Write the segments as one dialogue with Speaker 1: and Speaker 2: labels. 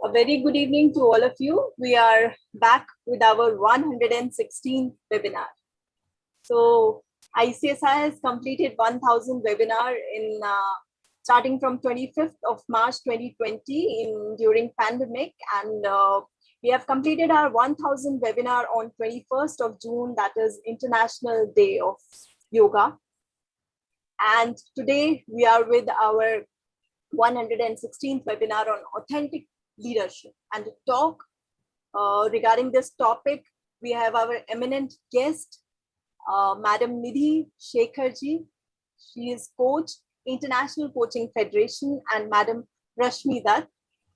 Speaker 1: A very good evening to all of you. We are back with our 116th webinar. So ICSI has completed 1000 webinar in starting from 25th of March 2020 during pandemic, and we have completed our 1000 webinar on 21st of June, that is International Day of Yoga. And today we are with our 116th webinar on authentic leadership. And to talk regarding this topic, we have our eminent guest, Madam Nidhi Shekharji. She is coach, International Coaching Federation, and Madam Rashmi Dutt.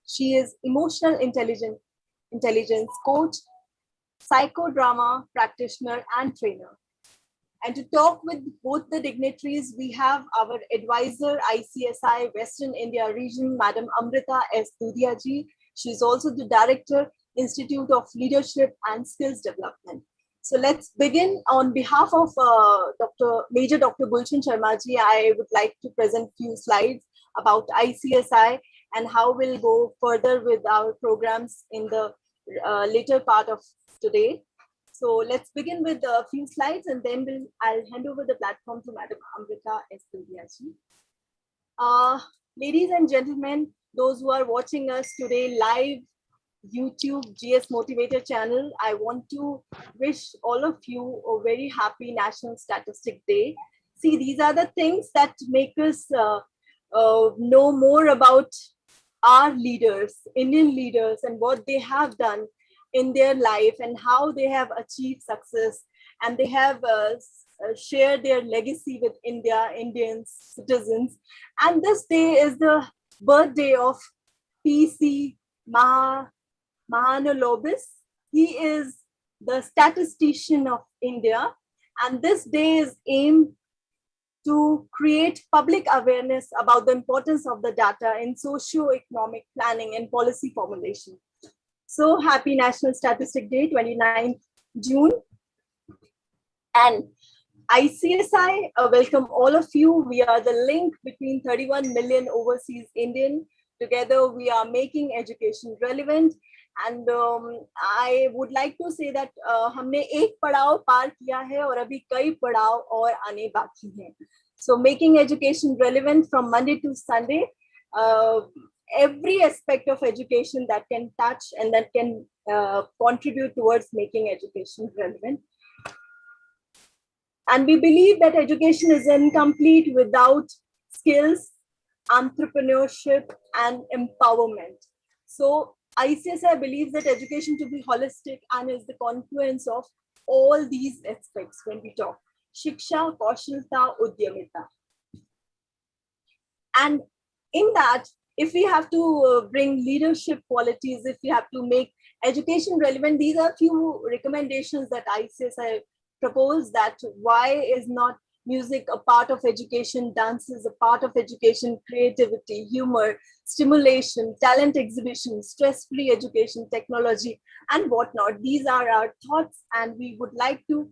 Speaker 1: She is emotional intelligence coach, psychodrama practitioner, and trainer. And to talk with both the dignitaries, we have our advisor, ICSI Western India region, Madam Amrita S. Dudia ji. She is also the director, Institute of Leadership and Skills Development. So let's begin. On behalf of Major Dr. Gulshan Sharma ji, I would like to present a few slides about ICSI and how we'll go further with our programs in the later part of today. So let's begin with a few slides, and then I'll hand over the platform to Madam Amrita S. Dudia ji. Ladies and gentlemen, those who are watching us today live, YouTube gsmotivator channel, I want to wish all of you a very happy National Statistic Day. See, these are the things that make us know more about our leaders, Indian leaders, and what they have done in their life and how they have achieved success, and they have shared their legacy with Indian citizens. And this day is the birthday of P.C. Mahalanobis. He is the statistician of India, and this day is aimed to create public awareness about the importance of the data in socio-economic planning and policy formulation. So happy National Statistic Day, 29th June. And ICSI welcome all of you. We are the link between 31 million overseas Indian. Together we are making education relevant. And I would like to say that हमने एक पड़ाव पार किया है और अभी कई पड़ाव और आने बाकी हैं. So making education relevant from Monday to Sunday, every aspect of education that can touch and that can contribute towards making education relevant. And we believe that education is incomplete without skills, entrepreneurship, and empowerment. So ICSI believes that education to be holistic and is the confluence of all these aspects when we talk Shiksha, Kaushalta, Udyamita. And in that, if we have to bring leadership qualities, if we have to make education relevant, these are few recommendations that ICSI propose. That why is not music a part of education, dance is a part of education, creativity, humor, stimulation, talent exhibition, stress-free education, technology, and whatnot. These are our thoughts, and we would like to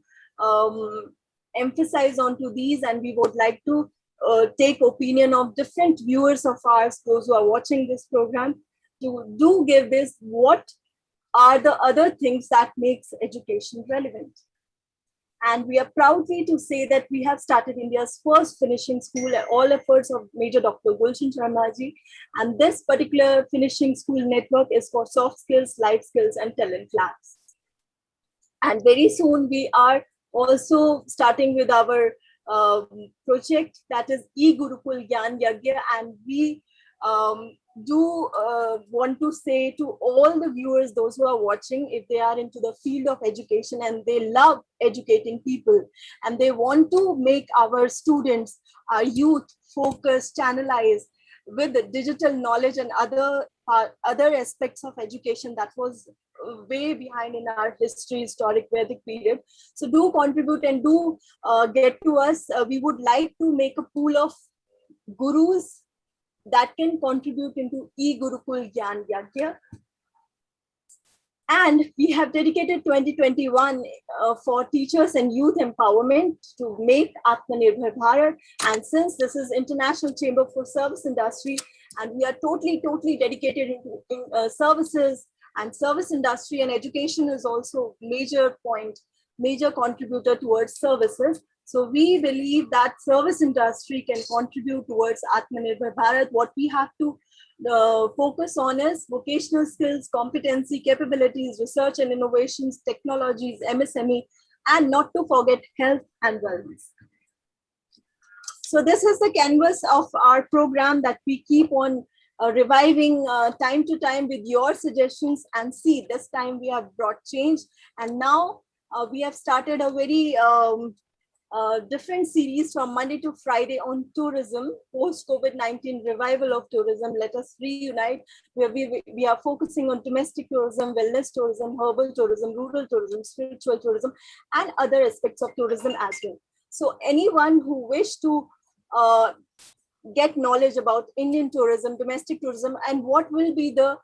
Speaker 1: emphasize onto these, and we would like to take opinion of different viewers of ours, those who are watching this program, to do give this, what are the other things that makes education relevant. And we are proudly to say that we have started India's first finishing school at all efforts of Major Dr. Gulshan Sharma ji. And this particular finishing school network is for soft skills, life skills, and talent labs. And very soon we are also starting with our project, that is Egurukul Gyan Yagya, and we do want to say to all the viewers, those who are watching, if they are into the field of education and they love educating people and they want to make our students, our youth focus, channelize with the digital knowledge and other aspects of education that was way behind in our history, historic Vedic period. So do contribute and do get to us. We would like to make a pool of gurus that can contribute into Egurukul Gyan Yagya. And we have dedicated 2021 for teachers and youth empowerment to make Atmanirbhar Bharat. And since this is International Chamber for Service Industry, and we are totally dedicated in services and service industry, and education is also major contributor towards services. So we believe that service industry can contribute towards Atmanirbhar Bharat. What we have to focus on is vocational skills, competency, capabilities, research and innovations, technologies, MSME, and not to forget health and wellness. So this is the canvas of our program that we keep on reviving time to time with your suggestions. And see, this time we have brought change, and now we have started a very different series from Monday to Friday on tourism, post-COVID-19 revival of tourism. Let us reunite, where we are focusing on domestic tourism, wellness tourism, herbal tourism, rural tourism, spiritual tourism, and other aspects of tourism as well. So anyone who wish to get knowledge about Indian tourism, domestic tourism, and what will be the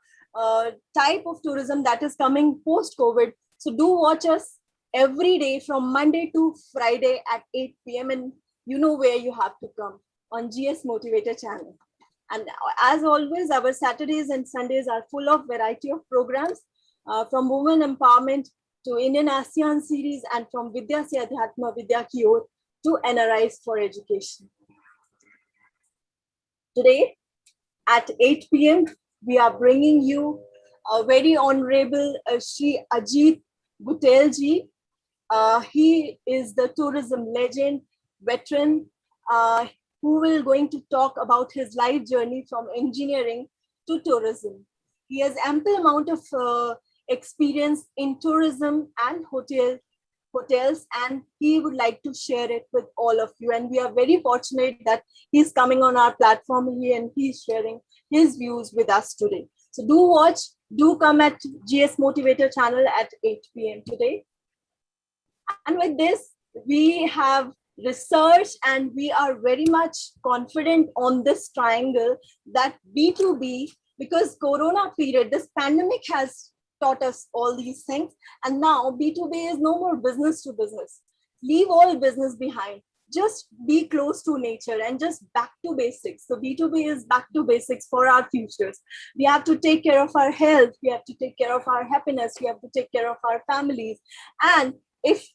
Speaker 1: type of tourism that is coming post-COVID, so do watch us every day from Monday to Friday at 8 p.m. and you know where you have to come, on GS Motivator channel. And as always, our Saturdays and Sundays are full of variety of programs, from women empowerment to Indian ASEAN series, and from Vidya Se Adhyatma Vidya Ki Or to NRIs for education. Today at 8 p.m., we are bringing you a very honorable Shri Ajit Gutel ji. He is the tourism legend, veteran, who will going to talk about his life journey from engineering to tourism. He has ample amount of experience in tourism and hotels, and he would like to share it with all of you. And we are very fortunate that he's coming on our platform here and he's sharing his views with us today. So do watch, do come at GS Motivator channel at 8 p.m. today. And with this, we have research and we are very much confident on this triangle that B2B, because Corona period, this pandemic has taught us all these things. And now B2B is no more business to business. Leave all business behind. Just be close to nature and just back to basics. So B2B is back to basics for our futures. We have to take care of our health. We have to take care of our happiness. We have to take care of our families. And if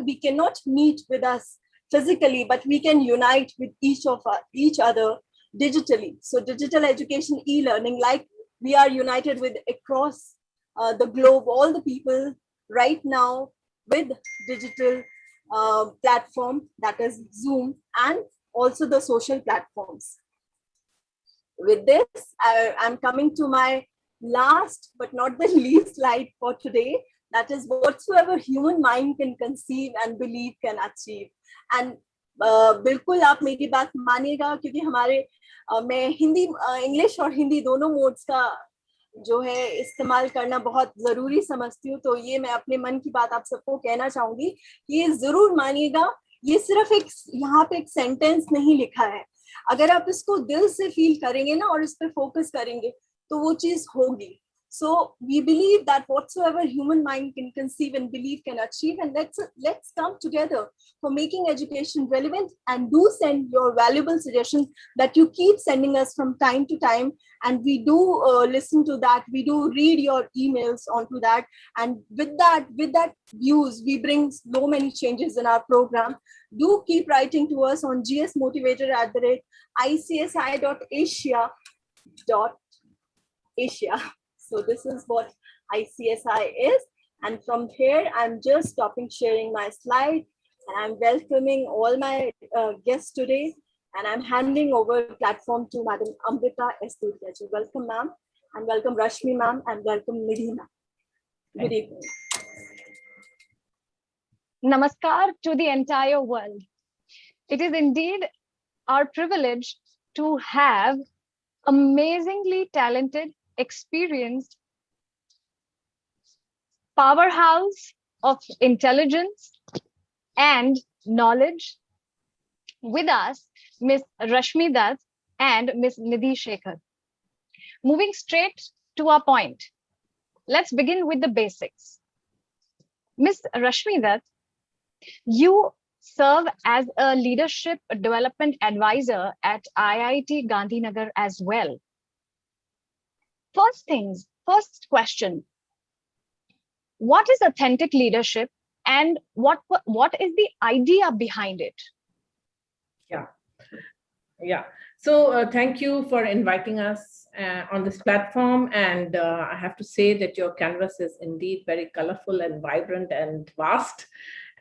Speaker 1: we cannot meet with us physically, but we can unite with each other digitally. So digital education, e-learning, like we are united with across the globe, all the people right now with digital platform, that is Zoom, and also the social platforms. With this, I'm coming to my last but not the least slide for today. That is, whatsoever human mind can conceive and believe can achieve. And बिल्कुल आप मेरी बात मानिएगा, क्योंकि हमारे मैं Hindi English और हिंदी दोनों modes का जो है इस्तेमाल करना बहुत जरूरी समझती हूँ. तो ये मैं अपने मन की बात आप सबको कहना चाहूंगी कि ये जरूर मानिएगा, ये सिर्फ एक यहाँ पे एक सेंटेंस नहीं लिखा है. अगर आप इसको दिल से फील करेंगे ना और इस पे फोकस करेंगे तो वो चीज होगी. So we believe that whatsoever human mind can conceive and believe can achieve, and let's come together for making education relevant, and do send your valuable suggestions that you keep sending us from time to time, and we do listen to that. We do read your emails onto that, and with that views, we bring so many changes in our program. Do keep writing to us on gsmotivator@icsi.asia.asia. So this is what ICSI is. And from here, I'm just stopping sharing my slide, and I'm welcoming all my guests today. And I'm handing over the platform to Madam Amrita S. Durgaji. Welcome, ma'am, and welcome Rashmi, ma'am, and welcome Nidhi, ma'am. Good evening.
Speaker 2: Namaskar to the entire world. It is indeed our privilege to have amazingly talented, experienced powerhouse of intelligence and knowledge with us, Ms. Rashmi Dutt and Ms. Nidhi Shekhar. Moving straight to our point, let's begin with the basics. Ms. Rashmi Dutt, you serve as a leadership development advisor at IIT Gandhinagar as well. First question, what is authentic leadership and what is the idea behind it?
Speaker 3: Yeah. So thank you for inviting us on this platform. And I have to say that your canvas is indeed very colorful and vibrant and vast.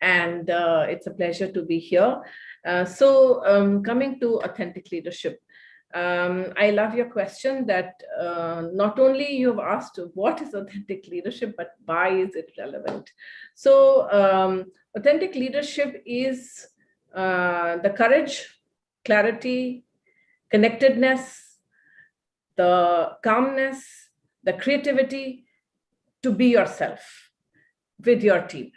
Speaker 3: And it's a pleasure to be here. Coming to authentic leadership, I love your question that not only you've asked what is authentic leadership, but why is it relevant? So authentic leadership is the courage, clarity, connectedness, the calmness, the creativity to be yourself with your team.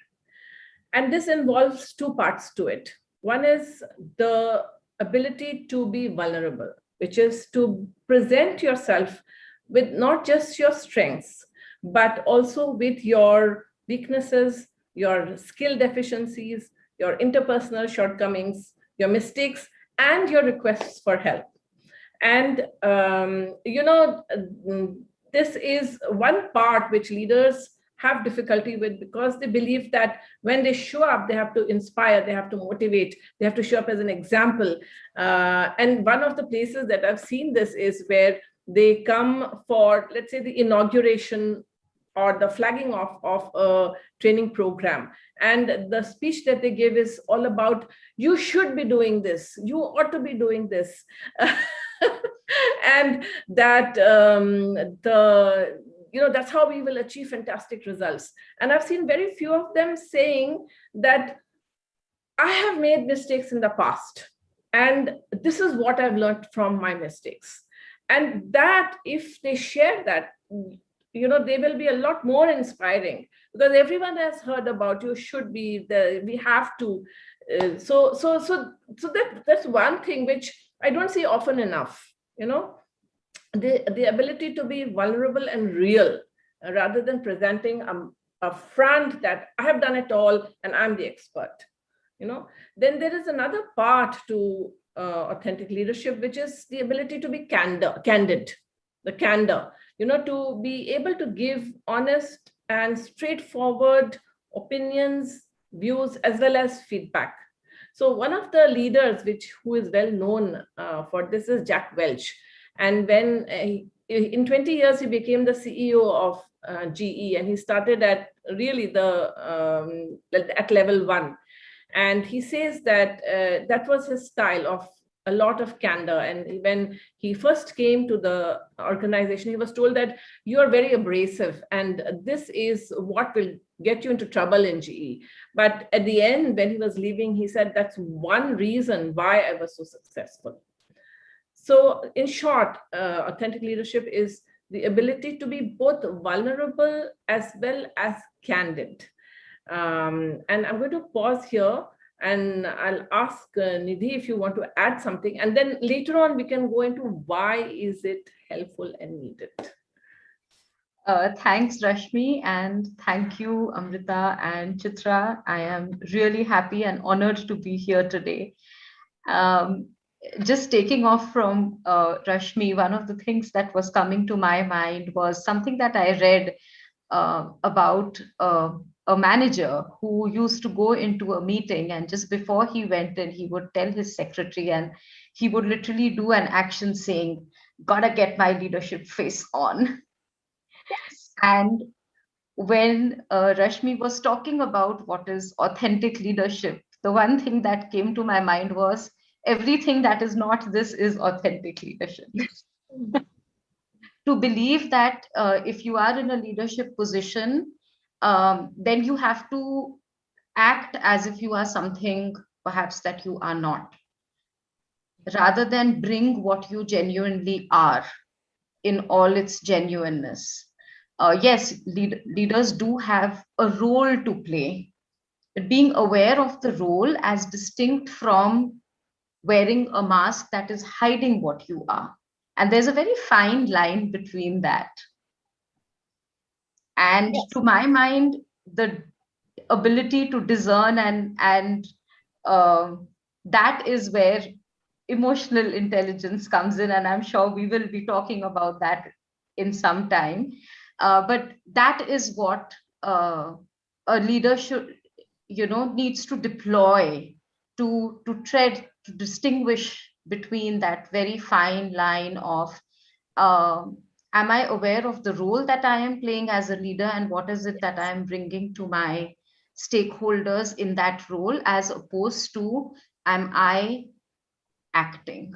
Speaker 3: And this involves two parts to it. One is the ability to be vulnerable, which is to present yourself with not just your strengths, but also with your weaknesses, your skill deficiencies, your interpersonal shortcomings, your mistakes, and your requests for help. And, this is one part which leaders have difficulty with, because they believe that when they show up, they have to inspire, they have to motivate, they have to show up as an example. And one of the places that I've seen this is where they come for, let's say, the inauguration or the flagging off of a training program. And the speech that they give is all about, you should be doing this, you ought to be doing this. And that that's how we will achieve fantastic results. And I've seen very few of them saying that I have made mistakes in the past, and this is what I've learned from my mistakes. And that if they share that, they will be a lot more inspiring, because everyone has heard about you should be the, we have to. So that's one thing which I don't see often enough. The ability to be vulnerable and real, rather than presenting a front that I have done it all and I'm the expert. Then there is another part to authentic leadership, which is the ability to be candid, the candor, to be able to give honest and straightforward opinions, views, as well as feedback. So one of the leaders who is well known for this is Jack Welch. And when in 20 years, he became the CEO of GE, and he started at really at level 1. And he says that that was his style of a lot of candor. And when he first came to the organization, he was told that you are very abrasive, and this is what will get you into trouble in GE. But at the end, when he was leaving, he said, that's one reason why I was so successful. So in short, authentic leadership is the ability to be both vulnerable as well as candid. And I'm going to pause here, and I'll ask Nidhi if you want to add something. And then later on, we can go into why is it helpful and needed.
Speaker 4: Thanks, Rashmi, and thank you, Amrita and Chitra. I am really happy and honored to be here today. Just taking off from Rashmi, one of the things that was coming to my mind was something that I read about a manager who used to go into a meeting, and just before he went in, he would tell his secretary, and he would literally do an action saying, gotta get my leadership face on. Yes. And when Rashmi was talking about what is authentic leadership, the one thing that came to my mind was everything that is not this is authentic leadership. To believe that if you are in a leadership position, then you have to act as if you are something perhaps that you are not, rather than bring what you genuinely are in all its genuineness. Yes, leaders do have a role to play, but being aware of the role as distinct from wearing a mask that is hiding what you are. And there's a very fine line between that. And yes, to my mind, the ability to discern and that is where emotional intelligence comes in, and I'm sure we will be talking about that in some time. But that is what a leader should, needs to deploy to tread, to distinguish between that very fine line of am I aware of the role that I am playing as a leader, and what is it that I am bringing to my stakeholders in that role, as opposed to am I acting?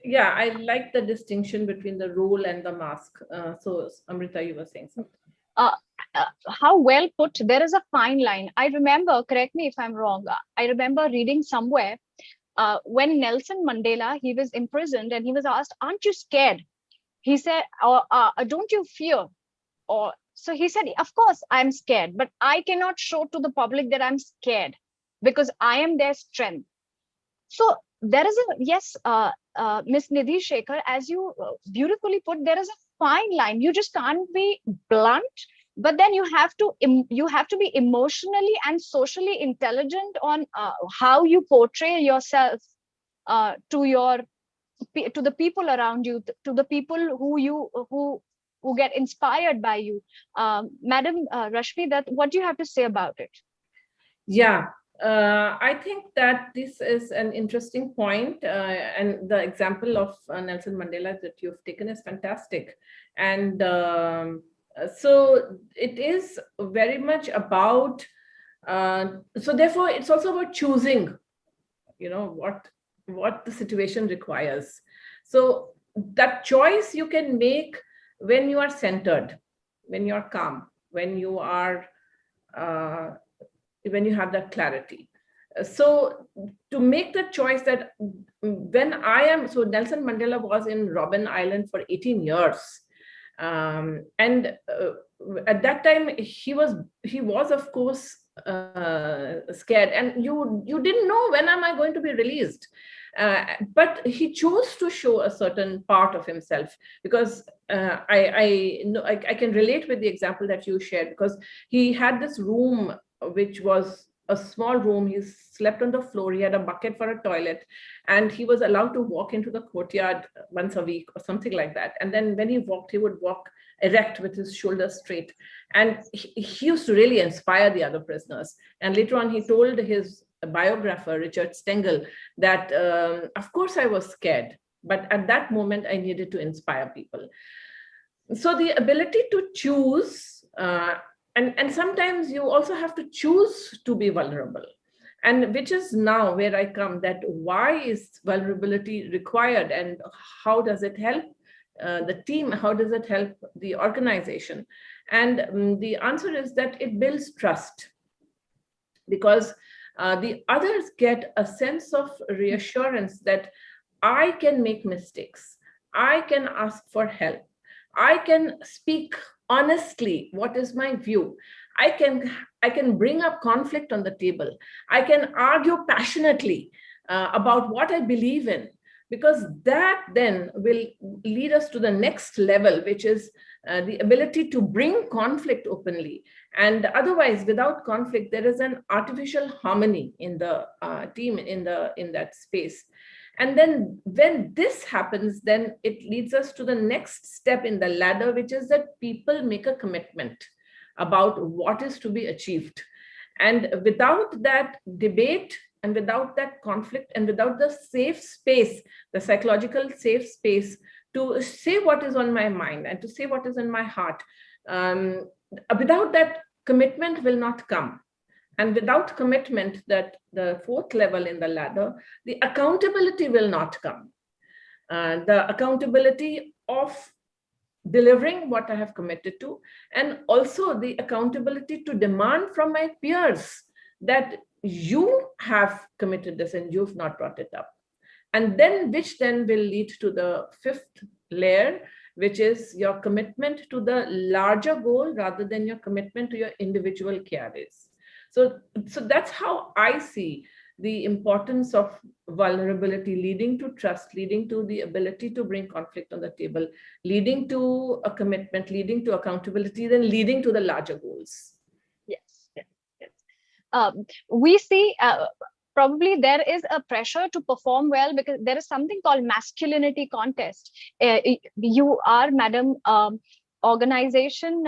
Speaker 3: Yeah, I like the distinction between the role and the mask. So Amrita, you were saying something.
Speaker 2: How well put. There is a fine line. I remember, correct me if I'm wrong, I remember reading somewhere when Nelson Mandela, he was imprisoned and he was asked, aren't you scared? He said, don't you fear? Or so he said, of course I'm scared, but I cannot show to the public that I'm scared because I am their strength. So there is a, yes, Miss Nidhi Shekhar, as you beautifully put, there is a fine line. You just can't be blunt, but then you have to be emotionally and socially intelligent on how you portray yourself to the people around you, to the people who get inspired by you. Madam Rashmi, what do you have to say about it?
Speaker 3: Yeah, I think that this is an interesting point, and the example of Nelson Mandela that you've taken is fantastic. And so it is very much about, so therefore it's also about choosing, what the situation requires. So that choice you can make when you are centered, when you're calm, when you are when you have that clarity. So to make the choice that so Nelson Mandela was in Robben Island for 18 years. And at that time, he was of course scared, and you didn't know, when am I going to be released? But he chose to show a certain part of himself, because I know I can relate with the example that you shared, because he had this room which was a small room. He slept on the floor. He had a bucket for a toilet, and he was allowed to walk into the courtyard once a week or something like that. And then when he walked, he would walk erect with his shoulders straight. And he used to really inspire the other prisoners. And later on, he told his biographer, Richard Stengel, that of course I was scared, but at that moment I needed to inspire people. So the ability to choose, and sometimes you also have to choose to be vulnerable. And which is now where I come, that why is vulnerability required, and how does it help the team? How does it help the organization? And the answer is that it builds trust, because the others get a sense of reassurance that I can make mistakes, I can ask for help, I can speak honestly what is my view, I can bring up conflict on the table, I can argue passionately about what I believe in, because that then will lead us to the next level, which is the ability to bring conflict openly. And otherwise, without conflict, there is an artificial harmony in the team, in that space. And then when this happens, then it leads us to the next step in the ladder, which is that people make a commitment about what is to be achieved. And without that debate, and without that conflict, and without the safe space, the psychological safe space to say what is on my mind and to say what is in my heart, without that, commitment will not come. And without commitment, that the fourth level in the ladder, the accountability will not come. The accountability of delivering what I have committed to, and also the accountability to demand from my peers that you have committed this and you've not brought it up. And then, which then will lead to the fifth layer, which is your commitment to the larger goal rather than your commitment to your individual KRAs. So that's how I see the importance of vulnerability, leading to trust, leading to the ability to bring conflict on the table, leading to a commitment, leading to accountability, then leading to the larger goals.
Speaker 2: Yes, yes, yes. we see probably there is a pressure to perform well because there is something called masculinity contest. You are, madam, organization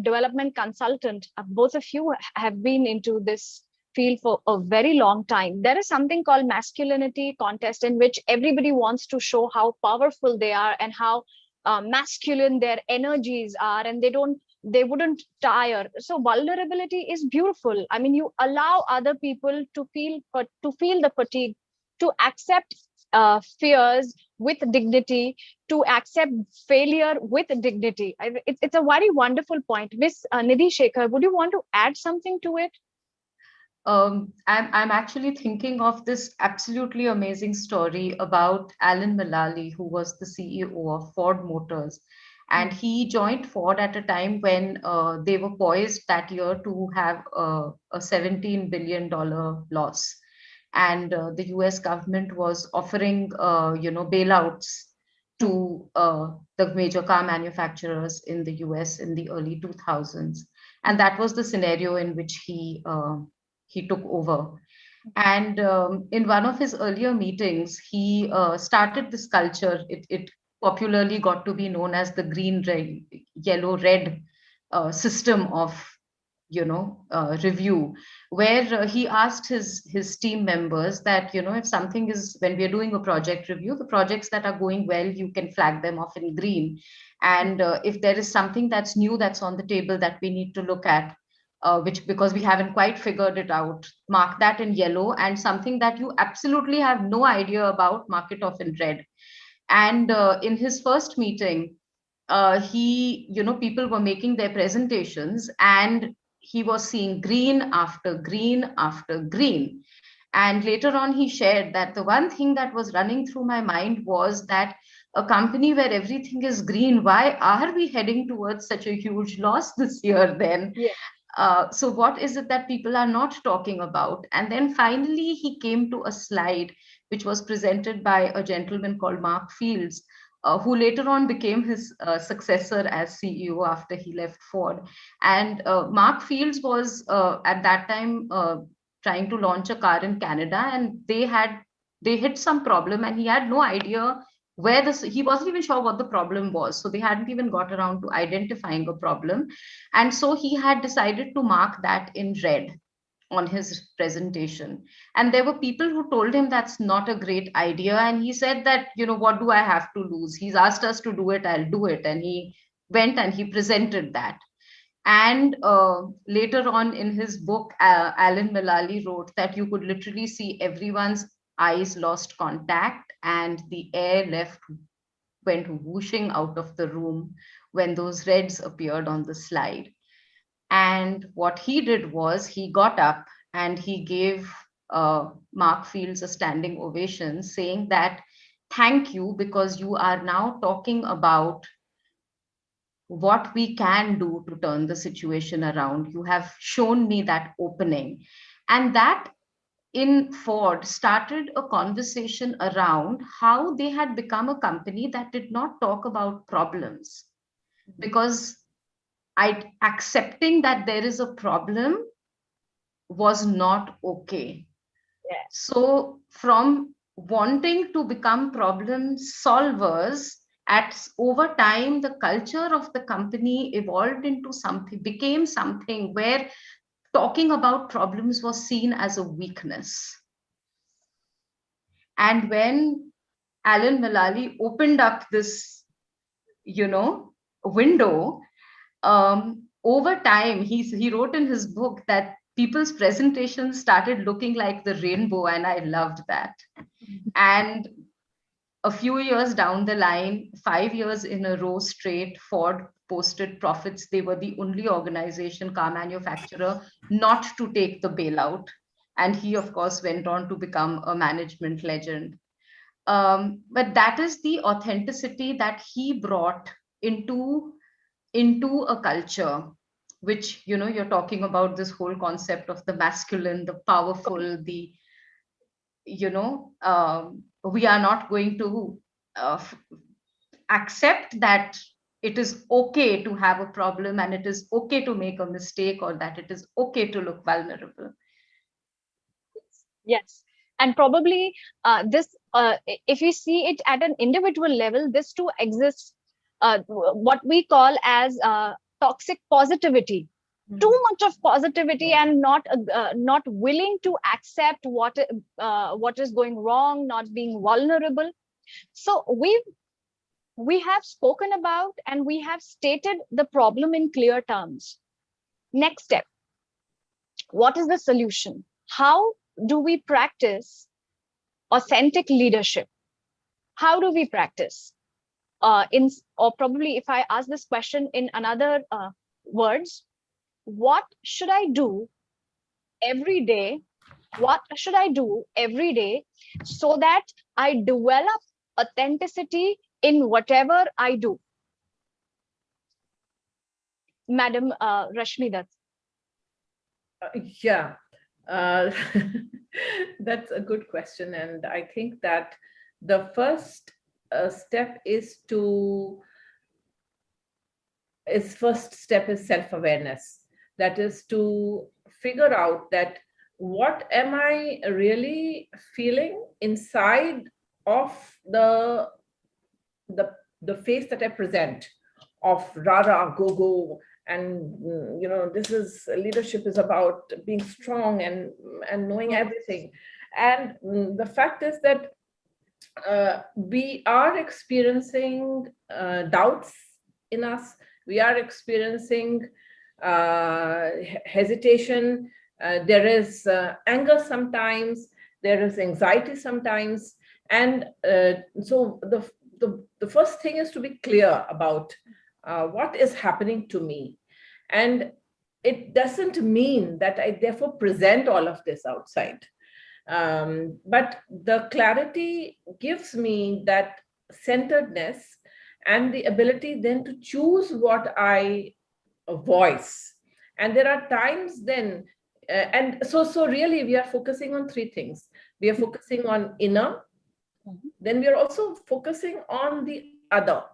Speaker 2: development consultant. Both of you have been into this field for a very long time. There is something called masculinity contest in which everybody wants to show how powerful they are and how masculine their energies are, and they wouldn't tire. So vulnerability is beautiful. I mean, you allow other people to feel the fatigue, to accept fears with dignity, to accept failure with dignity. It's a very wonderful point. Miss Nidhi Shekhar, would you want to add something to it?
Speaker 4: I'm actually thinking of this absolutely amazing story about Alan Mulally, who was the CEO of Ford Motors. And he joined Ford at a time when they were poised that year to have a $17 billion loss. And the US government was offering, bailouts to the major car manufacturers in the US in the early 2000s. And that was the scenario in which he took over. And in one of his earlier meetings, he started this culture. It popularly got to be known as the green, red, yellow, red system of review, where he asked his team members that if something is, when we are doing a project review, the projects that are going well, you can flag them off in green, and if there is something that's new that's on the table that we need to look at, which because we haven't quite figured it out, mark that in yellow, and something that you absolutely have no idea about, mark it off in red. And in his first meeting, people were making their presentations, and he was seeing green after green after green. And later on, he shared that the one thing that was running through my mind was that a company where everything is green, why are we heading towards such a huge loss this year then?
Speaker 2: Yeah.
Speaker 4: So what is it that people are not talking about? And then finally, he came to a slide which was presented by a gentleman called Mark Fields, who later on became his successor as CEO after he left Ford. And Mark Fields was at that time trying to launch a car in Canada, and they hit some problem, and he had no idea where this, he wasn't even sure what the problem was. So they hadn't even got around to identifying a problem. And so he had decided to mark that in red on his presentation. And there were people who told him that's not a great idea. And he said that, what do I have to lose? He's asked us to do it, I'll do it. And he went and he presented that. And later on in his book, Alan Mulally wrote that you could literally see everyone's eyes lost contact and the air went whooshing out of the room when those reds appeared on the slide. And what he did was he got up and he gave Mark Fields a standing ovation, saying that, thank you, because you are now talking about what we can do to turn the situation around. You have shown me that opening. And that in Ford started a conversation around how they had become a company that did not talk about problems, because accepting that there is a problem was not okay.
Speaker 2: Yeah.
Speaker 4: So from wanting to become problem solvers, over time, the culture of the company evolved into something, became something where talking about problems was seen as a weakness. And when Alan Mulally opened up this, window, over time, he wrote in his book that people's presentations started looking like the rainbow, and I loved that. And a few years down the line, 5 years in a row straight, Ford posted profits. They were the only organization, car manufacturer, not to take the bailout. And he, of course, went on to become a management legend. But that is the authenticity that he brought into a culture, which, you're talking about this whole concept of the masculine, the powerful, the, we are not going to accept that it is okay to have a problem and it is okay to make a mistake, or that it is okay to look vulnerable.
Speaker 2: Yes. And probably if we see it at an individual level, this too exists, what we call as toxic positivity. Too much of positivity and not willing to accept what is going wrong, not being vulnerable. So we have spoken about and we have stated the problem in clear terms. Next step, what is the solution? How do we practice authentic leadership? How do we practice? Or probably if I ask this question in another words, what should I do every day? What should I do every day so that I develop authenticity in whatever I do? Madam Rashmi Dutt.
Speaker 3: Yeah, uh, that's a good question. And I think that the first step is self-awareness. That is to figure out that what am I really feeling inside of the face that I present, of rara go go, and this is leadership is about being strong and knowing everything. And the fact is that we are experiencing doubts in us. We are experiencing hesitation. There is anger sometimes. There is anxiety sometimes. And so the first thing is to be clear about what is happening to me. And it doesn't mean that I therefore present all of this outside. But the clarity gives me that centeredness and the ability then to choose what I voice. And there are times then, and so really we are focusing on three things. We are focusing on inner, then we are also focusing on the other,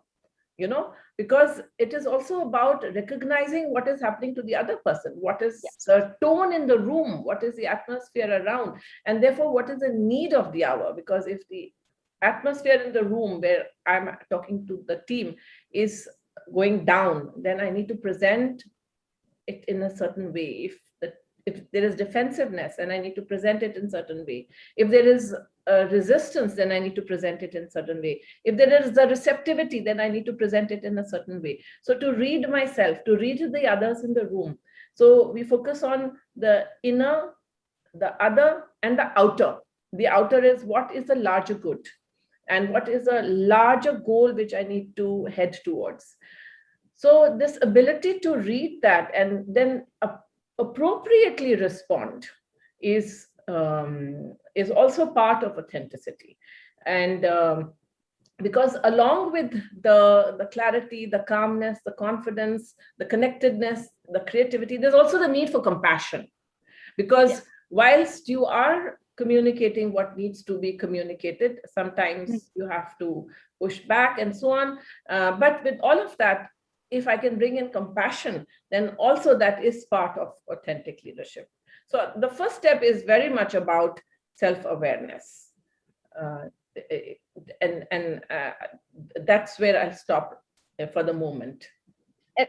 Speaker 3: because it is also about recognizing what is happening to the other person, what is the tone in the room, what is the atmosphere around, and therefore what is the need of the hour. Because if the atmosphere in the room where I'm talking to the team is going down, then I need to present it in a certain way. If there is defensiveness, and I need to present it in a certain way. If there is resistance, then I need to present it in a certain way. If there is the receptivity, then I need to present it in a certain way. So to read myself, to read the others in the room. So we focus on the inner, the other, and the outer. The outer is what is the larger good, and what is a larger goal which I need to head towards. So this ability to read that and then appropriately respond is also part of authenticity. And because along with the clarity, the calmness, the confidence, the connectedness, the creativity, there's also the need for compassion. Because whilst you are communicating what needs to be communicated, sometimes you have to push back and so on. But with all of that, if I can bring in compassion, then also that is part of authentic leadership. So the first step is very much about self-awareness. And that's where I'll stop for the moment.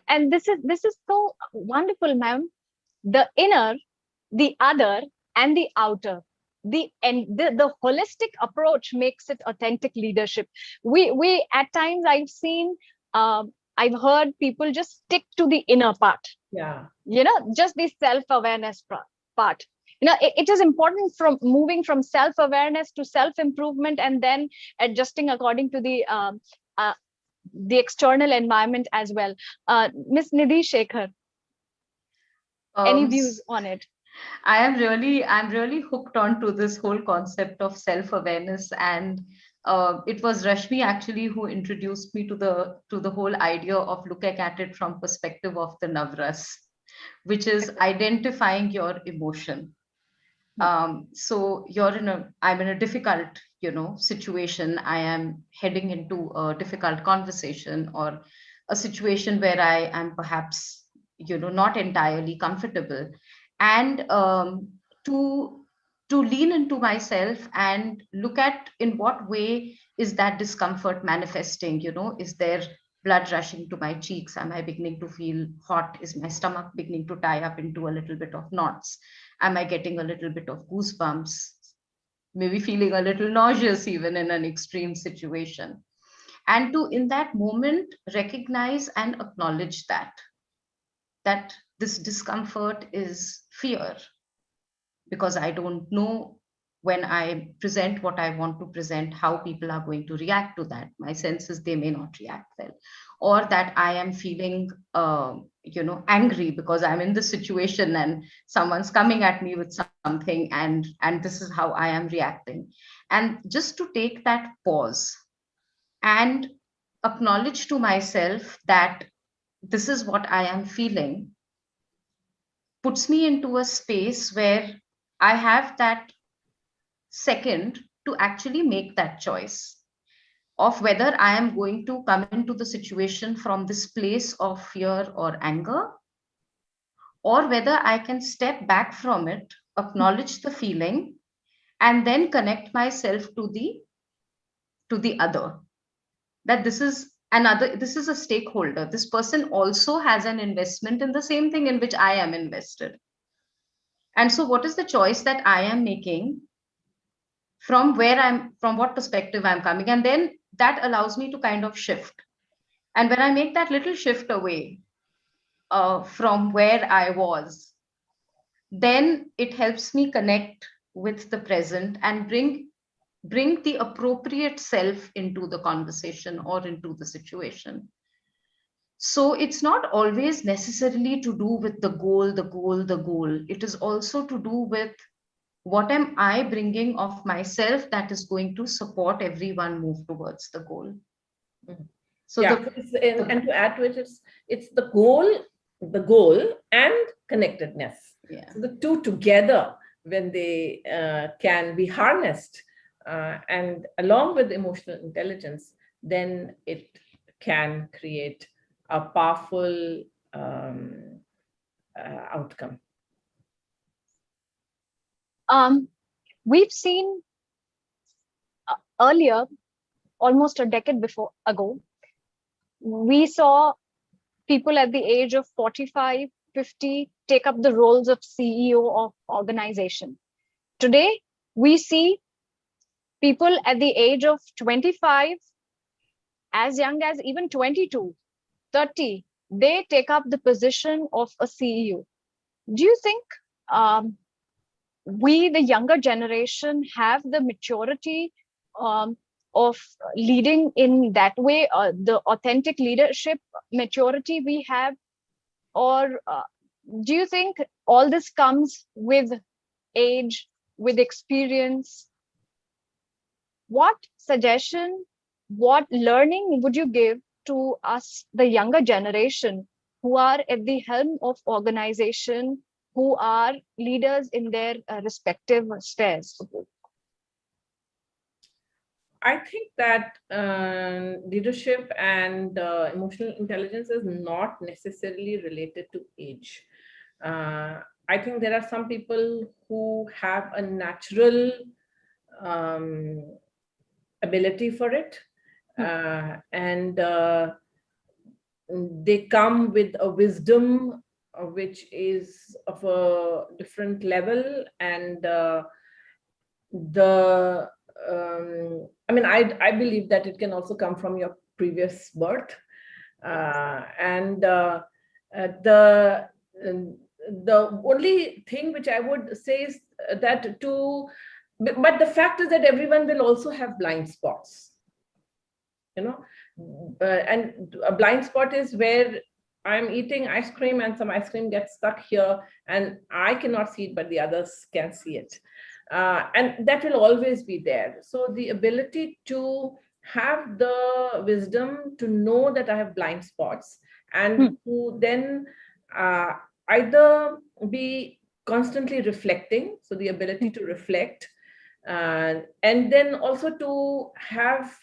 Speaker 2: And this is so wonderful, ma'am. The inner, the other, and the outer. The holistic approach makes it authentic leadership. We at times I've heard people just stick to the inner part.
Speaker 3: Yeah.
Speaker 2: Just the self-awareness part. It is important from moving from self-awareness to self-improvement, and then adjusting according to the external environment as well. Miss Nidhi Shekhar, any views on it?
Speaker 4: I'm really hooked on to this whole concept of self-awareness, and it was Rashmi actually who introduced me to the whole idea of looking at it from perspective of the Navras, which is identifying your emotion. So I'm in a difficult, situation. I am heading into a difficult conversation, or a situation where I am perhaps, not entirely comfortable. And to to lean into myself and look at in what way is that discomfort manifesting. Is there blood rushing to my cheeks? Am I beginning to feel hot? Is my stomach beginning to tie up into a little bit of knots? Am I getting a little bit of goosebumps? Maybe feeling a little nauseous even in an extreme situation. And to, in that moment, recognize and acknowledge that this discomfort is fear, because I don't know when I present what I want to present, how people are going to react to that. My sense is they may not react well, or that I am feeling, angry because I'm in this situation and someone's coming at me with something, and this is how I am reacting. And just to take that pause and acknowledge to myself that this is what I am feeling, puts me into a space where I have that second to actually make that choice of whether I am going to come into the situation from this place of fear or anger, or whether I can step back from it, acknowledge the feeling, and then connect myself to the other. That this is a stakeholder. This person also has an investment in the same thing in which I am invested. And so what is the choice that I am making, from what perspective I'm coming? And then that allows me to kind of shift. And when I make that little shift away from where I was, then it helps me connect with the present and bring the appropriate self into the conversation or into the situation. So it's not always necessarily to do with the goal. It is also to do with what am I bringing of myself that is going to support everyone move towards the goal. So
Speaker 3: yeah, and to add to it, it's the goal and connectedness.
Speaker 4: Yeah.
Speaker 3: So the two together, when they can be harnessed, and along with emotional intelligence, then it can create a powerful outcome.
Speaker 2: We've seen earlier, almost a decade ago, we saw people at the age of 45, 50 take up the roles of CEO of organization. Today, we see people at the age of 25, as young as even 22, 30, they take up the position of a CEO. Do you think we, the younger generation, have the maturity of leading in that way, the authentic leadership maturity we have? Or do you think all this comes with age, with experience? What suggestion, what learning would you give to us, the younger generation, who are at the helm of organization, who are leaders in their respective spheres?
Speaker 3: I think that leadership and emotional intelligence is not necessarily related to age. I think there are some people who have a natural ability for it, and they come with a wisdom which is of a different level, and I believe that it can also come from your previous birth, and the only thing which I would say is that but the fact is that everyone will also have blind spots, and a blind spot is where I'm eating ice cream and some ice cream gets stuck here and I cannot see it, but the others can see it. And that will always be there. So the ability to have the wisdom to know that I have blind spots, and to then either be constantly reflecting, so the ability to reflect, and then also to have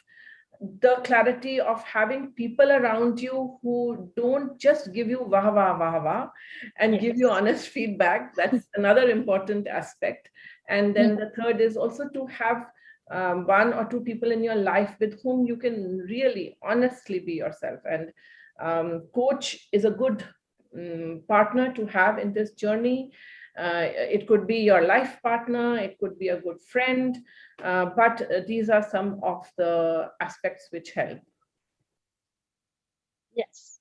Speaker 3: the clarity of having people around you who don't just give you wah wah wah wah and give you honest feedback. That's another important aspect. And then the third is also to have one or two people in your life with whom you can really honestly be yourself. And coach is a good partner to have in this journey. It could be your life partner, it could be a good friend, but these are some of the aspects which help.
Speaker 2: Yes.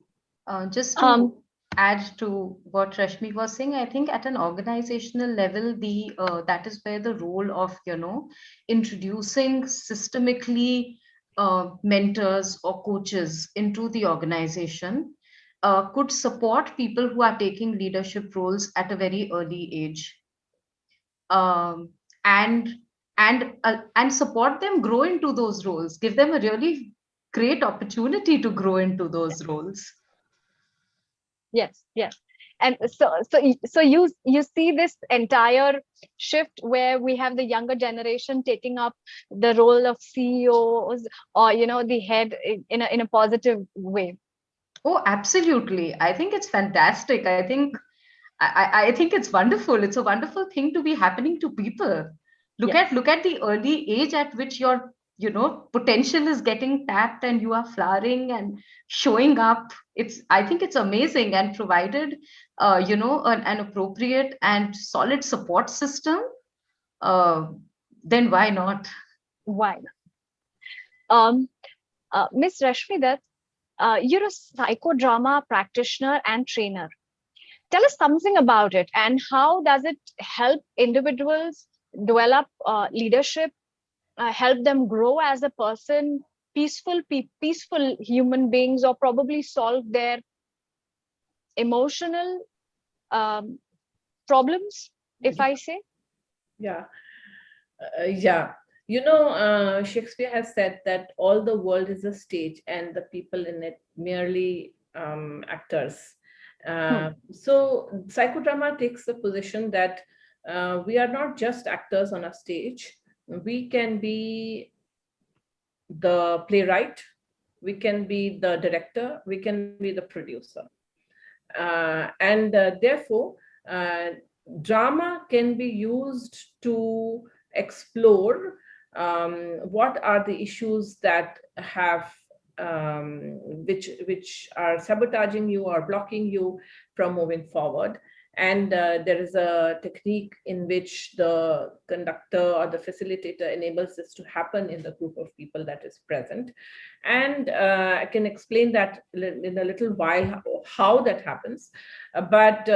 Speaker 4: Just to add to what Rashmi was saying, I think at an organizational level, that is where the role of introducing systemically mentors or coaches into the organization could support people who are taking leadership roles at a very early age, um, and and support them grow into those roles, give them a really great opportunity to grow into those roles.
Speaker 2: Yes, yes. And so you see this entire shift where we have the younger generation taking up the role of CEOs, or the head in a positive way.
Speaker 4: Oh, absolutely. I think it's fantastic. I think it's wonderful. It's a wonderful thing to be happening to people. Look at the early age at which your potential is getting tapped and you are flowering and showing up. I think it's amazing, and provided an appropriate and solid support system, uh, then why not?
Speaker 2: Why not? Miss Rashmi, you're a psychodrama practitioner and trainer. Tell us something about it, and how does it help individuals develop leadership, help them grow as a person, peaceful human beings, or probably solve their emotional problems, if I say?
Speaker 3: Yeah. Shakespeare has said that all the world is a stage and the people in it merely actors. So psychodrama takes the position that we are not just actors on a stage. We can be the playwright, we can be the director, we can be the producer. And therefore, drama can be used to explore what are the issues that have which are sabotaging you or blocking you from moving forward. And there is a technique in which the conductor or the facilitator enables this to happen in the group of people that is present. And I can explain that in a little while how that happens. But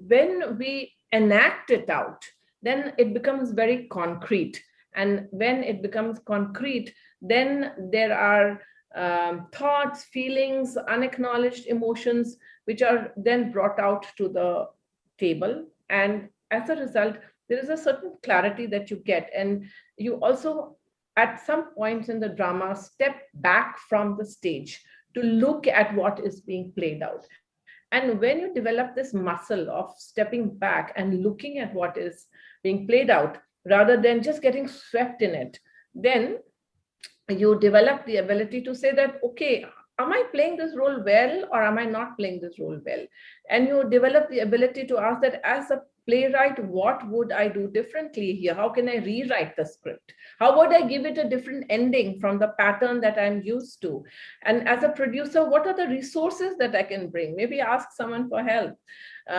Speaker 3: when we enact it out, then it becomes very concrete. And when it becomes concrete, then there are thoughts, feelings, unacknowledged emotions, which are then brought out to the table. And as a result, there is a certain clarity that you get. And you also, at some points in the drama, step back from the stage to look at what is being played out. And when you develop this muscle of stepping back and looking at what is being played out, rather than just getting swept in it, then you develop the ability to say that, okay, am I playing this role well, or am I not playing this role well? And you develop the ability to ask that, as a playwright, what would I do differently here? How can I rewrite the script? How would I give it a different ending from the pattern that I'm used to? And as a producer, what are the resources that I can bring? Maybe ask someone for help,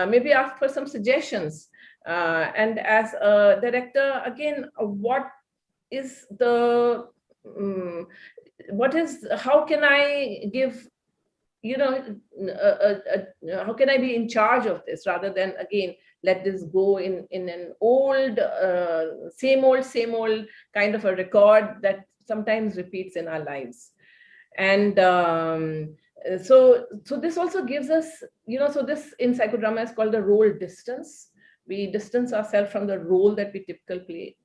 Speaker 3: maybe ask for some suggestions. And as a director, again, what is the how can I give, how can I be in charge of this, rather than, again, let this go in an old, same old kind of a record that sometimes repeats in our lives. And so this also gives us, so this in psychodrama is called the role distance. We distance ourselves from the role that we typically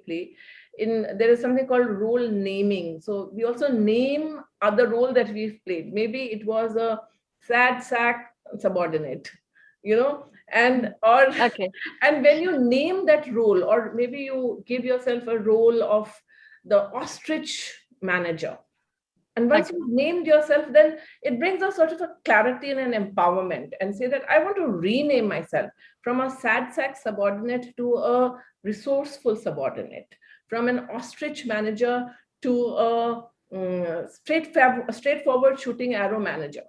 Speaker 3: play. There is something called role naming. So we also name other role that we've played. Maybe it was a sad sack subordinate, and
Speaker 2: Okay.
Speaker 3: and when you name that role, or maybe you give yourself a role of the ostrich manager, And once you've named yourself, then it brings a sort of a clarity and an empowerment, and say that I want to rename myself from a sad sack subordinate to a resourceful subordinate, from an ostrich manager to a straightforward shooting arrow manager.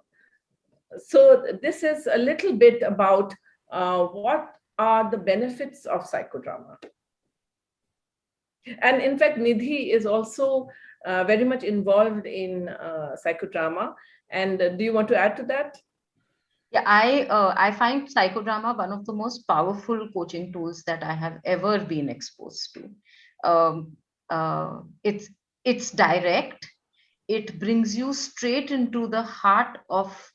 Speaker 3: So this is a little bit about what are the benefits of psychodrama. And in fact, Nidhi is also very much involved in psychodrama. And do you want to add to that?
Speaker 4: Yeah, I find psychodrama one of the most powerful coaching tools that I have ever been exposed to. It's direct. It brings you straight into the heart of,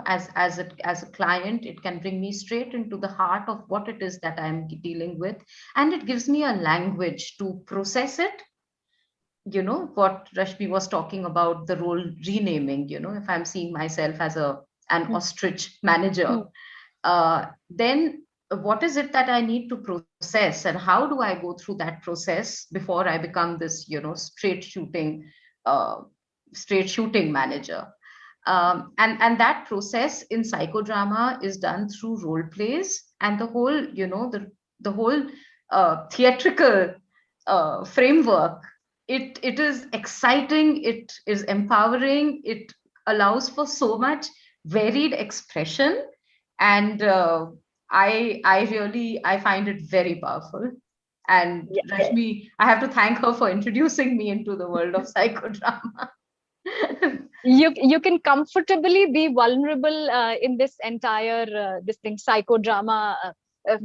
Speaker 4: as a client, it can bring me straight into the heart of what it is that I'm dealing with, and it gives me a language to process it. What Rashmi was talking about, the role renaming, if I'm seeing myself as an ostrich manager, then what is it that I need to process, and how do I go through that process before I become this, straight shooting manager? And that process in psychodrama is done through role plays, and the whole, the whole theatrical framework. It is exciting, it is empowering, it allows for so much varied expression, and I find it very powerful. And Rashmi, I have to thank her for introducing me into the world of psychodrama.
Speaker 2: You can comfortably be vulnerable in this entire psychodrama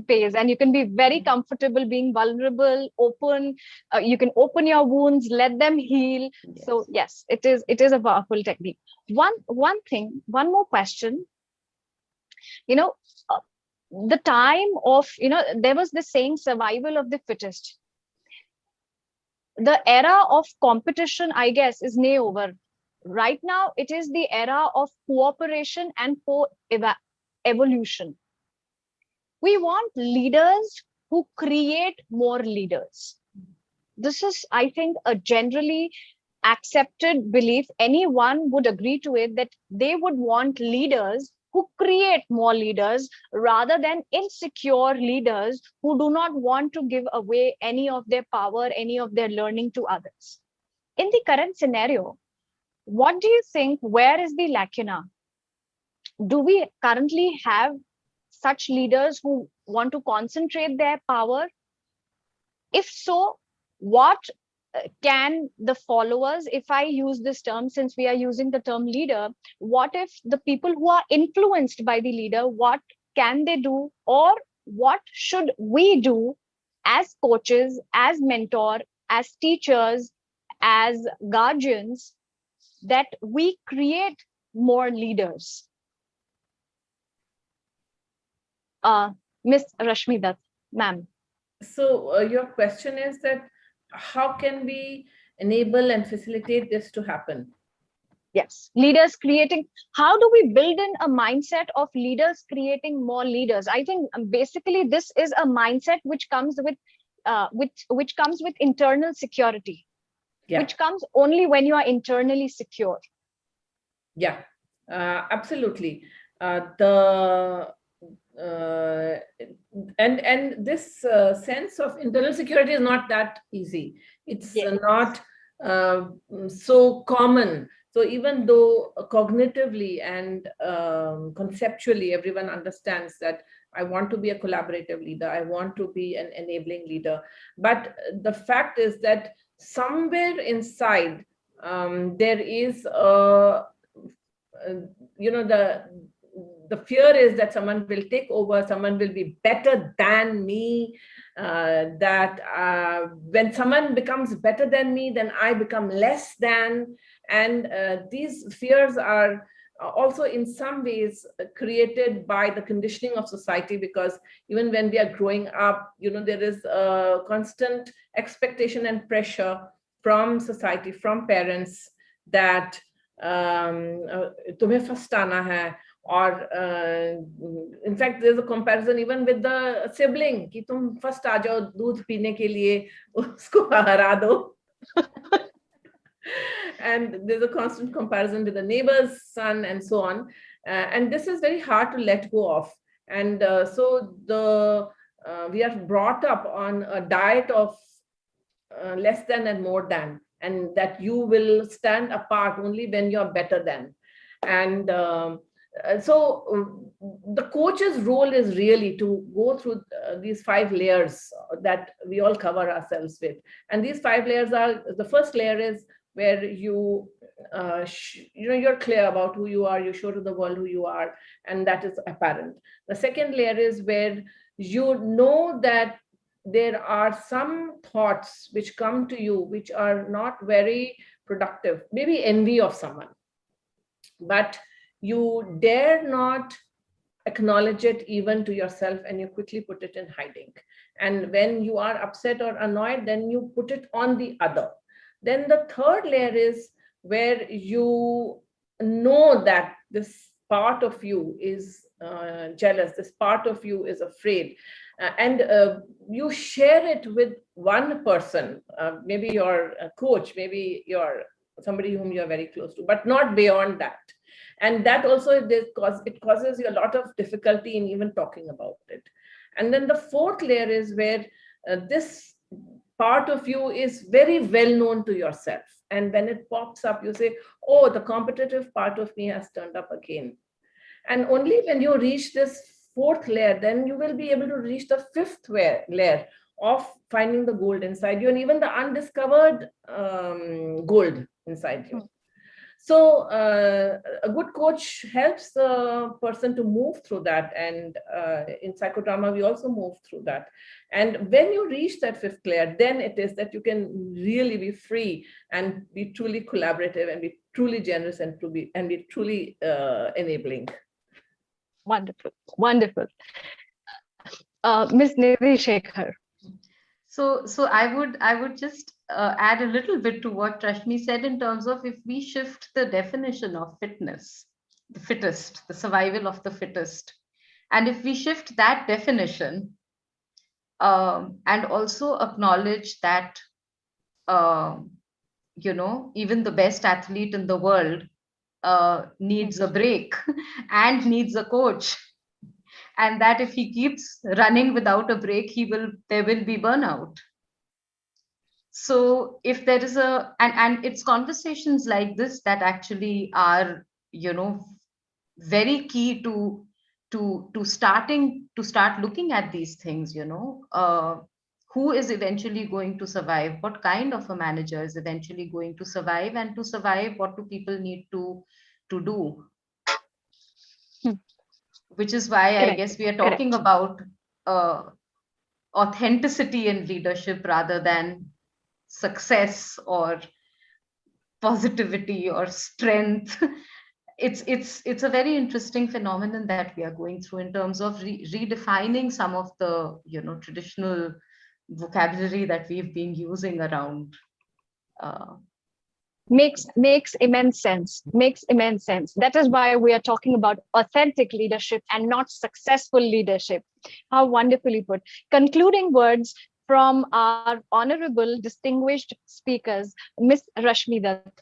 Speaker 2: phase, and you can be very comfortable being vulnerable, open. You can open your wounds, let them heal. Yes. So yes, it is a powerful technique. One more question. The time of, there was this saying, survival of the fittest. The era of competition, I guess, is nay over. Right now, it is the era of cooperation and evolution. We want leaders who create more leaders. This is, I think, a generally accepted belief. Anyone would agree to it, that they would want leaders who create more leaders rather than insecure leaders who do not want to give away any of their power, any of their learning to others. In the current scenario, what do you think? Where is the lacuna? Do we currently have such leaders who want to concentrate their power? If so, what can the followers, if I use this term, since we are using the term leader, what if the people who are influenced by the leader, what can they do, or what should we do as coaches, as mentor, as teachers, as guardians, that we create more leaders? Miss Rashmi Dutt, ma'am.
Speaker 3: So your question is that how can we enable and facilitate this to happen?
Speaker 2: Yes, leaders creating. How do we build in a mindset of leaders creating more leaders? I think basically this is a mindset which comes with internal security, which comes only when you are internally secure.
Speaker 3: Yeah, absolutely. And this sense of internal security is not that easy. It's not so common. So even though cognitively and conceptually everyone understands that I want to be a collaborative leader, I want to be an enabling leader, but the fact is that somewhere inside there is the fear is that someone will take over, someone will be better than me, that when someone becomes better than me, then I become less than. And these fears are also in some ways created by the conditioning of society, because even when we are growing up, there is a constant expectation and pressure from society, from parents, that tumhe first aana hai. Or in fact, there's a comparison even with the sibling, कि तुम first आ जाओ दूध पीने के लिए, उसको हरा दो. and there's a constant comparison with the neighbor's son and so on. And this is very hard to let go of. And we are brought up on a diet of less than and more than, and that you will stand apart only when you're better than. And the coach's role is really to go through these 5 layers that we all cover ourselves with. And these 5 layers are, the first layer is where you're clear about who you are, you show to the world who you are, and that is apparent. The second layer is where you know that there are some thoughts which come to you which are not very productive, maybe envy of someone, but you dare not acknowledge it even to yourself, and you quickly put it in hiding. And when you are upset or annoyed, then you put it on the other. Then the third layer is where you know that this part of you is jealous, this part of you is afraid, and you share it with one person, maybe your coach, maybe your somebody whom you are very close to, but not beyond that. And that also it causes you a lot of difficulty in even talking about it. And then the fourth layer is where this part of you is very well known to yourself. And when it pops up, you say, oh, the competitive part of me has turned up again. And only when you reach this fourth layer, then you will be able to reach the fifth layer of finding the gold inside you, and even the undiscovered gold inside you. So a good coach helps the person to move through that. And in psychodrama, we also move through that. And when you reach that fifth layer, then it is that you can really be free and be truly collaborative and be truly generous and be truly enabling.
Speaker 2: Wonderful, wonderful. Ms. Nidhi Shekhar.
Speaker 4: So I would just add a little bit to what Rashmi said in terms of, if we shift the definition of fitness, the fittest, the survival of the fittest, and if we shift that definition and also acknowledge that even the best athlete in the world needs a break and needs a coach, and that if he keeps running without a break, there will be burnout. So if there is and it's conversations like this that actually are, very key to start looking at these things. Who is eventually going to survive? What kind of a manager is eventually going to survive? And to survive, what do people need to do? Which is why
Speaker 2: Correct.
Speaker 4: I guess we are talking about authenticity in leadership rather than success or positivity or strength. It's a very interesting phenomenon that we are going through in terms of redefining some of the traditional vocabulary that we've been using around.
Speaker 2: Makes immense sense. That is why we are talking about authentic leadership and not successful leadership. How wonderfully put. Concluding words from our honorable distinguished speakers, Ms. Rashmi Dutt.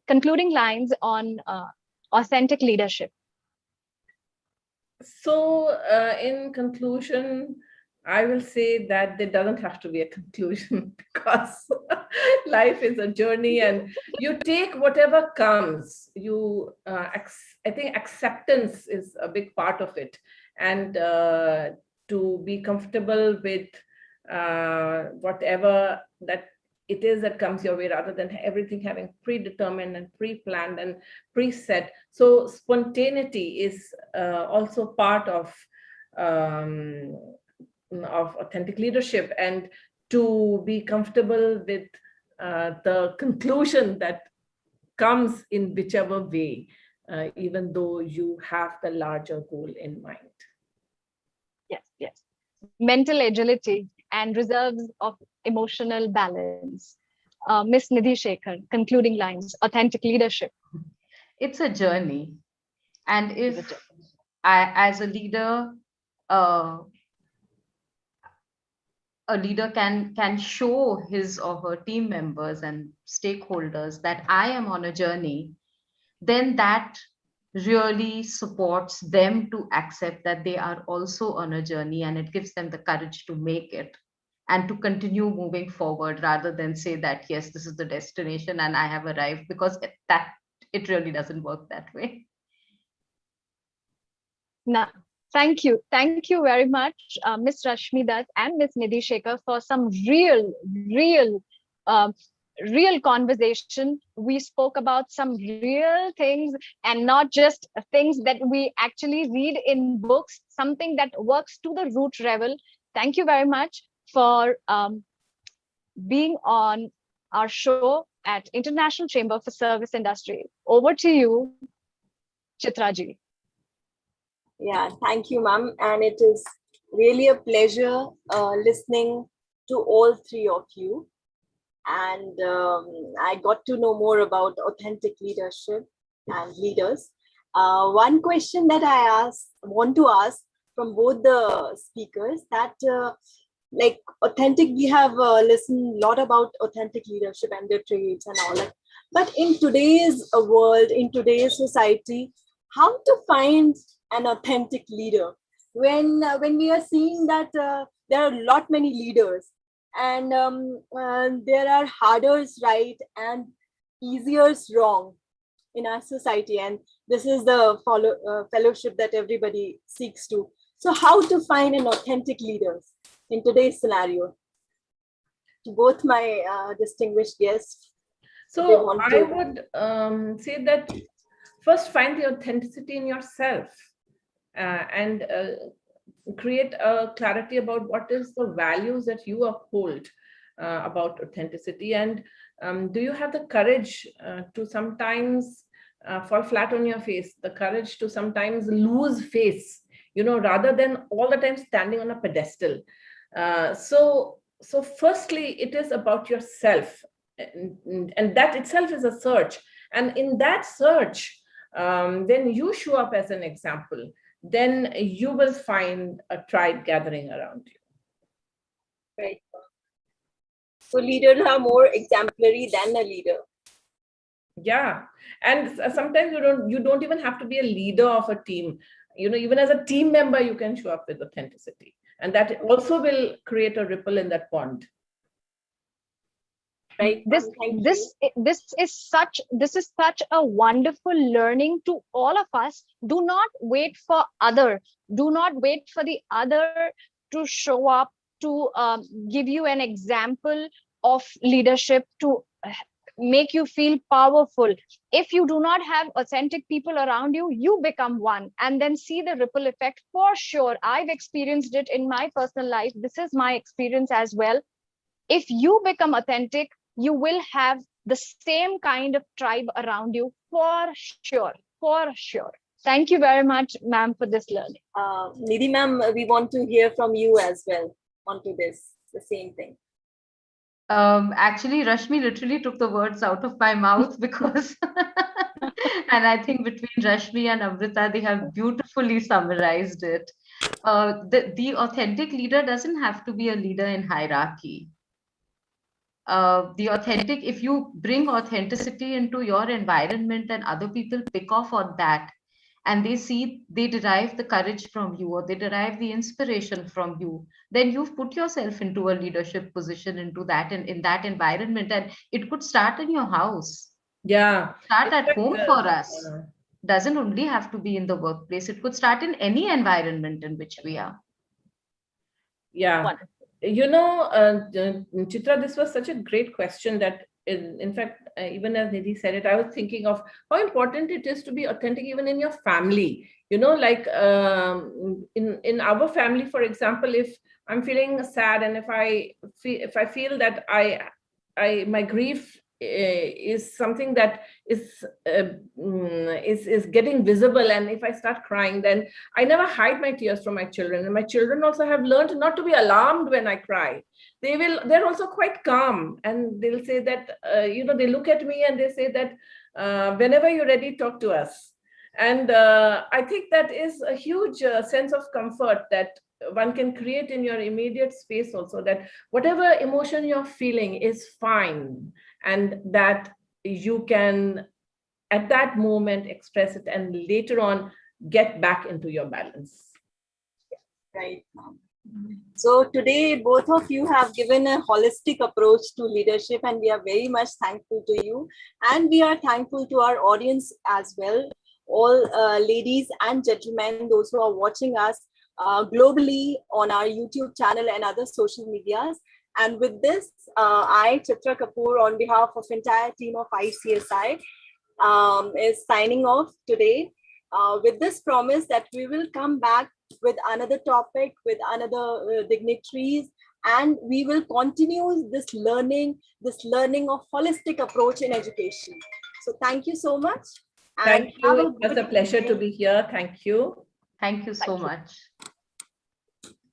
Speaker 2: Concluding lines on authentic leadership.
Speaker 3: So in conclusion, I will say that there doesn't have to be a conclusion, because life is a journey and you take whatever comes. I think acceptance is a big part of it, and to be comfortable with whatever that it is that comes your way, rather than everything having predetermined and pre-planned and preset. So spontaneity is also part of authentic leadership, and to be comfortable with the conclusion that comes in whichever way, even though you have the larger goal in mind.
Speaker 2: Yes. Mental agility and reserves of emotional balance. Ms. Nidhi Shekhar, concluding lines, authentic leadership.
Speaker 4: It's a journey. And if I, as a leader, a leader can show his or her team members and stakeholders that I am on a journey, then that really supports them to accept that they are also on a journey, and it gives them the courage to make it and to continue moving forward rather than say that, yes, this is the destination and I have arrived, because it really doesn't work that way.
Speaker 2: No, thank you. Thank you very much, Ms. Rashmi Dutt and Ms. Nidhi Shekhar, for some real conversation. We spoke about some real things and not just things that we actually read in books, something that works to the root level. Thank you very much for being on our show at International Chamber for Service Industry. Over to you, Chitraji.
Speaker 1: Yeah, thank you, ma'am. And it is really a pleasure listening to all three of you. And I got to know more about authentic leadership and leaders. One question that I want to ask from both the speakers, that like authentic, we have listened a lot about authentic leadership and their traits and all that. But in today's world, in today's society, how to find an authentic leader when we are seeing that there are a lot many leaders, and there are harder right and easier wrong in our society, and this is the fellowship that everybody seeks to. So how to find an authentic leader in today's scenario? To both my distinguished guests.
Speaker 3: So I would say that first find the authenticity in yourself and create a clarity about what is the values that you uphold about authenticity. And do you have the courage to sometimes fall flat on your face, the courage to sometimes lose face, rather than all the time standing on a pedestal. So firstly, it is about yourself, and that itself is a search. And in that search, then you show up as an example. Then you will find a tribe gathering around you.
Speaker 1: Right. So leaders are more exemplary than a leader.
Speaker 3: Yeah, and sometimes you don't even have to be a leader of a team. Even as a team member, you can show up with authenticity, and that also will create a ripple in that pond.
Speaker 1: Right.
Speaker 2: This is such a wonderful learning to all of us. Do not wait for the other to show up, to give you an example of leadership, to make you feel powerful. If you do not have authentic people around you, you become one, and then see the ripple effect. For sure, I've experienced it in my personal life. This is my experience as well. If you become authentic, you will have the same kind of tribe around you, for sure. Thank you very much, ma'am, for this learning.
Speaker 1: Nidhi ma'am, we want to hear from you as well onto this, the same thing.
Speaker 4: Actually, Rashmi literally took the words out of my mouth, because and I think between Rashmi and Amrita, they have beautifully summarized it. The authentic leader doesn't have to be a leader in hierarchy. If you bring authenticity into your environment and other people pick off on that, and they derive the courage from you, or they derive the inspiration from you, then you've put yourself into a leadership position in that environment. And it could start in your house.
Speaker 3: Yeah.
Speaker 4: Start at home for us. Doesn't only have to be in the workplace. It could start in any environment in which we are.
Speaker 3: Yeah. Wonderful. Chitra, this was such a great question that, in fact, even as Nidhi said it, I was thinking of how important it is to be authentic even in your family. Like in our family, for example, if I'm feeling sad, and if I feel that my grief is something that is getting visible, and if I start crying, then I never hide my tears from my children. And my children also have learned not to be alarmed when I cry. They're also quite calm, and they'll say that they look at me and they say that whenever you're ready, talk to us. And I think that is a huge sense of comfort, that one can create in your immediate space also, that whatever emotion you're feeling is fine, and that you can at that moment express it and later on get back into your balance.
Speaker 1: Right. So today, both of you have given a holistic approach to leadership, and we are very much thankful to you. And we are thankful to our audience as well, all ladies and gentlemen, those who are watching us globally on our YouTube channel and other social medias. And with this, I, Chitra Kapoor, on behalf of entire team of ICSI, is signing off today with this promise that we will come back with another topic, with another dignitaries, and we will continue this learning of holistic approach in education. So thank you so much.
Speaker 3: Thank you. It was a pleasure to be here. Thank you.
Speaker 4: Thank you so much.